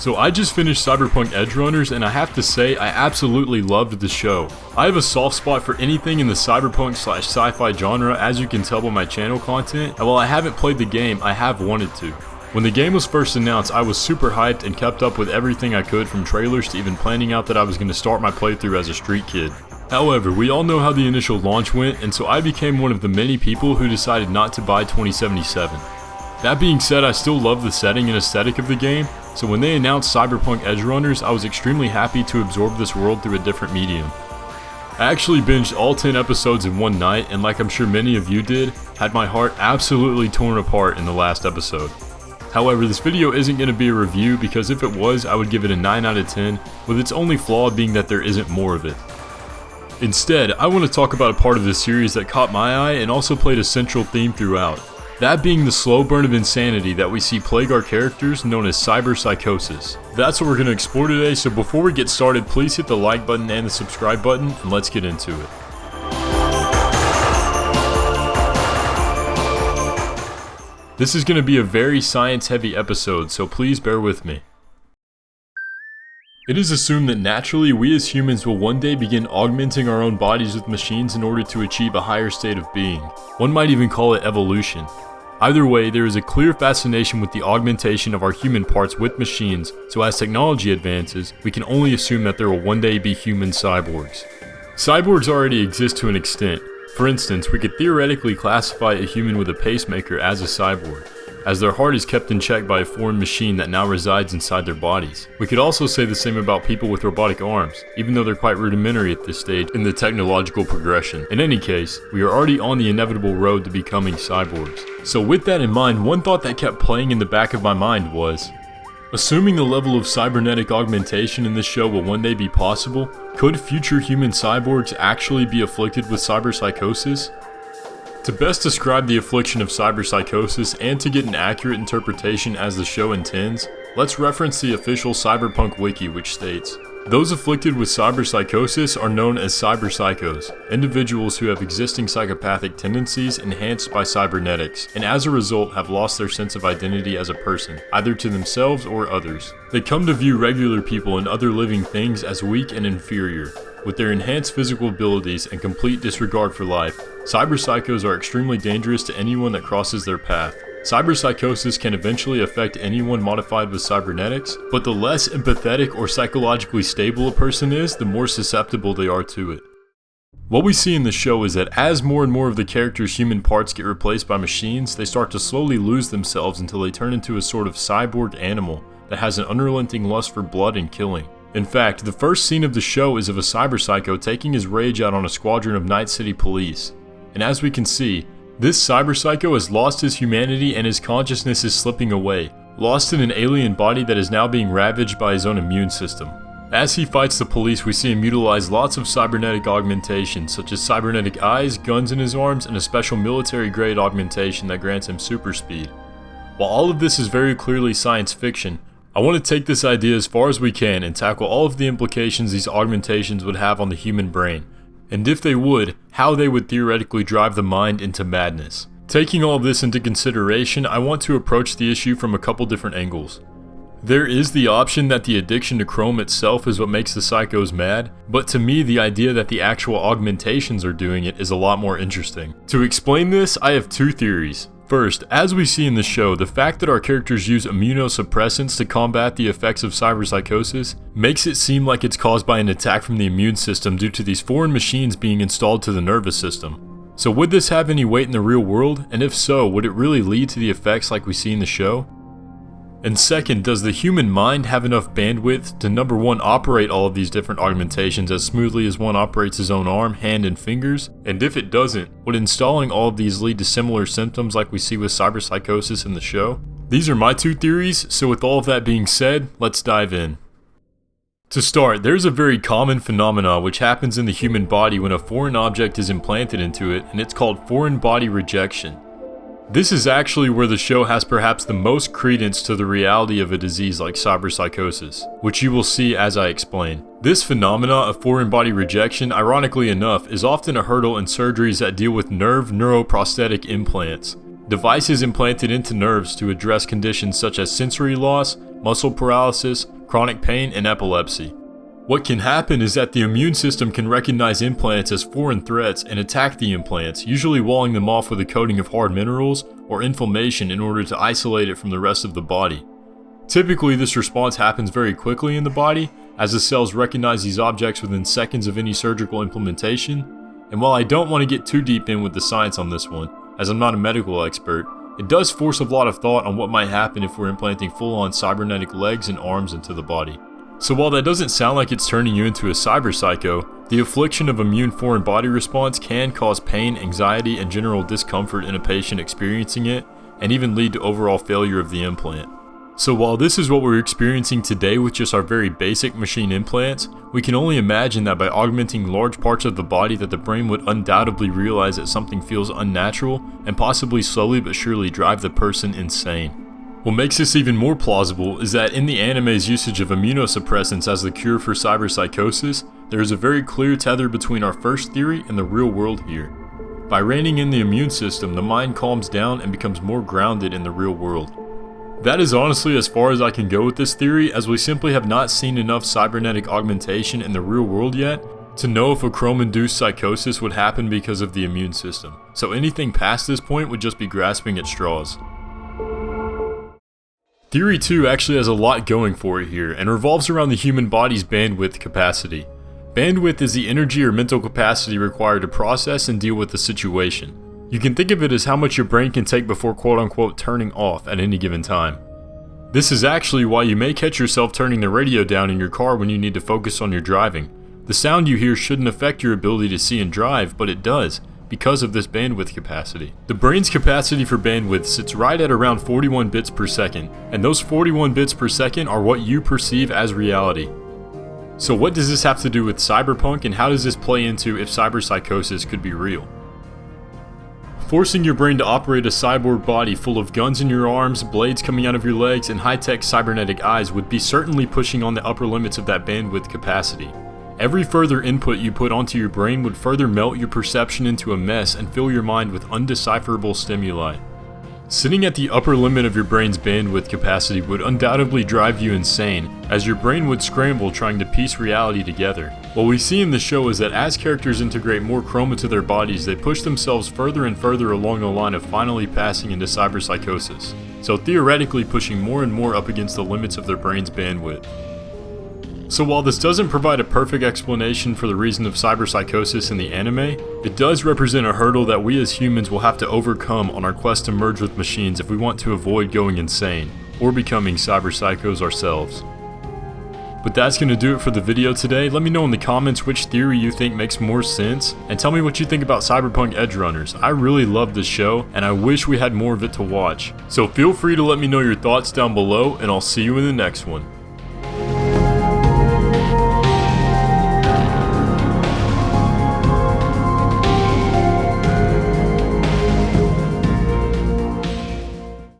So I just finished Cyberpunk Edgerunners, and I have to say I absolutely loved the show. I have a soft spot for anything in the cyberpunk/sci-fi genre, as you can tell by my channel content, and while I haven't played the game, I have wanted to. When the game was first announced, I was super hyped and kept up with everything I could, from trailers to even planning out that I was going to start my playthrough as a street kid. However, we all know how the initial launch went, and so I became one of the many people who decided not to buy 2077. That being said, I still love the setting and aesthetic of the game, so when they announced Cyberpunk Edgerunners, I was extremely happy to absorb this world through a different medium. I actually binged all 10 episodes in one night, and like I'm sure many of you did, had my heart absolutely torn apart in the last episode. However, this video isn't going to be a review, because if it was, I would give it a 9 out of 10, with its only flaw being that there isn't more of it. Instead, I want to talk about a part of this series that caught my eye and also played a central theme throughout. That being the slow burn of insanity that we see plague our characters, known as Cyberpsychosis. That's what we're going to explore today, so before we get started, please hit the like button and the subscribe button, and let's get into it. This is going to be a very science-heavy episode, so please bear with me. It is assumed that naturally we as humans will one day begin augmenting our own bodies with machines in order to achieve a higher state of being. One might even call it evolution. Either way, there is a clear fascination with the augmentation of our human parts with machines, so as technology advances, we can only assume that there will one day be human cyborgs. Cyborgs already exist to an extent. For instance, we could theoretically classify a human with a pacemaker as a cyborg, as their heart is kept in check by a foreign machine that now resides inside their bodies. We could also say the same about people with robotic arms, even though they're quite rudimentary at this stage in the technological progression. In any case, we are already on the inevitable road to becoming cyborgs. So with that in mind, one thought that kept playing in the back of my mind was, assuming the level of cybernetic augmentation in this show will one day be possible, could future human cyborgs actually be afflicted with cyberpsychosis? To best describe the affliction of cyberpsychosis and to get an accurate interpretation as the show intends, let's reference the official Cyberpunk wiki, which states, those afflicted with cyberpsychosis are known as cyberpsychos, individuals who have existing psychopathic tendencies enhanced by cybernetics, and as a result have lost their sense of identity as a person, either to themselves or others. They come to view regular people and other living things as weak and inferior. With their enhanced physical abilities and complete disregard for life, cyberpsychos are extremely dangerous to anyone that crosses their path. Cyberpsychosis can eventually affect anyone modified with cybernetics, but the less empathetic or psychologically stable a person is, the more susceptible they are to it. What we see in the show is that as more and more of the characters' human parts get replaced by machines, they start to slowly lose themselves until they turn into a sort of cyborg animal that has an unrelenting lust for blood and killing. In fact, the first scene of the show is of a cyberpsycho taking his rage out on a squadron of Night City police. And as we can see, this cyberpsycho has lost his humanity and his consciousness is slipping away, lost in an alien body that is now being ravaged by his own immune system. As he fights the police, we see him utilize lots of cybernetic augmentations, such as cybernetic eyes, guns in his arms, and a special military-grade augmentation that grants him super speed. While all of this is very clearly science fiction, I want to take this idea as far as we can and tackle all of the implications these augmentations would have on the human brain, and if they would, how they would theoretically drive the mind into madness. Taking all of this into consideration, I want to approach the issue from a couple different angles. There is the option that the addiction to chrome itself is what makes the psychos mad, but to me the idea that the actual augmentations are doing it is a lot more interesting. To explain this, I have two theories. First, as we see in the show, the fact that our characters use immunosuppressants to combat the effects of cyberpsychosis makes it seem like it's caused by an attack from the immune system due to these foreign machines being installed to the nervous system. So would this have any weight in the real world, and if so, would it really lead to the effects like we see in the show? And second, does the human mind have enough bandwidth to number one, operate all of these different augmentations as smoothly as one operates his own arm, hand, and fingers? And if it doesn't, would installing all of these lead to similar symptoms like we see with cyberpsychosis in the show? These are my two theories, so with all of that being said, let's dive in. To start, there's a very common phenomenon which happens in the human body when a foreign object is implanted into it, and it's called foreign body rejection. This is actually where the show has perhaps the most credence to the reality of a disease like cyberpsychosis, which you will see as I explain. This phenomena of foreign body rejection, ironically enough, is often a hurdle in surgeries that deal with neuroprosthetic implants, devices implanted into nerves to address conditions such as sensory loss, muscle paralysis, chronic pain, and epilepsy. What can happen is that the immune system can recognize implants as foreign threats and attack the implants, usually walling them off with a coating of hard minerals or inflammation in order to isolate it from the rest of the body. Typically, this response happens very quickly in the body, as the cells recognize these objects within seconds of any surgical implementation. And while I don't want to get too deep in with the science on this one, as I'm not a medical expert, it does force a lot of thought on what might happen if we're implanting full-on cybernetic legs and arms into the body. So while that doesn't sound like it's turning you into a cyberpsycho, the affliction of immune foreign body response can cause pain, anxiety, and general discomfort in a patient experiencing it, and even lead to overall failure of the implant. So while this is what we're experiencing today with just our very basic machine implants, we can only imagine that by augmenting large parts of the body that the brain would undoubtedly realize that something feels unnatural and possibly slowly but surely drive the person insane. What makes this even more plausible is that in the anime's usage of immunosuppressants as the cure for cyberpsychosis, there is a very clear tether between our first theory and the real world here. By reining in the immune system, the mind calms down and becomes more grounded in the real world. That is honestly as far as I can go with this theory, as we simply have not seen enough cybernetic augmentation in the real world yet to know if a chrome-induced psychosis would happen because of the immune system. So anything past this point would just be grasping at straws. Theory 2 actually has a lot going for it here, and revolves around the human body's bandwidth capacity. Bandwidth is the energy or mental capacity required to process and deal with the situation. You can think of it as how much your brain can take before quote-unquote turning off at any given time. This is actually why you may catch yourself turning the radio down in your car when you need to focus on your driving. The sound you hear shouldn't affect your ability to see and drive, but it does, because of this bandwidth capacity. The brain's capacity for bandwidth sits right at around 41 bits per second, and those 41 bits per second are what you perceive as reality. So what does this have to do with cyberpunk, and how does this play into if cyberpsychosis could be real? Forcing your brain to operate a cyborg body full of guns in your arms, blades coming out of your legs, and high-tech cybernetic eyes would be certainly pushing on the upper limits of that bandwidth capacity. Every further input you put onto your brain would further melt your perception into a mess and fill your mind with undecipherable stimuli. Sitting at the upper limit of your brain's bandwidth capacity would undoubtedly drive you insane, as your brain would scramble trying to piece reality together. What we see in the show is that as characters integrate more chroma to their bodies, they push themselves further and further along the line of finally passing into cyberpsychosis, so theoretically pushing more and more up against the limits of their brain's bandwidth. So while this doesn't provide a perfect explanation for the reason of cyberpsychosis in the anime, it does represent a hurdle that we as humans will have to overcome on our quest to merge with machines if we want to avoid going insane, or becoming cyberpsychos ourselves. But that's going to do it for the video today. Let me know in the comments which theory you think makes more sense, and tell me what you think about Cyberpunk Edgerunners. I really love this show, and I wish we had more of it to watch. So feel free to let me know your thoughts down below, and I'll see you in the next one.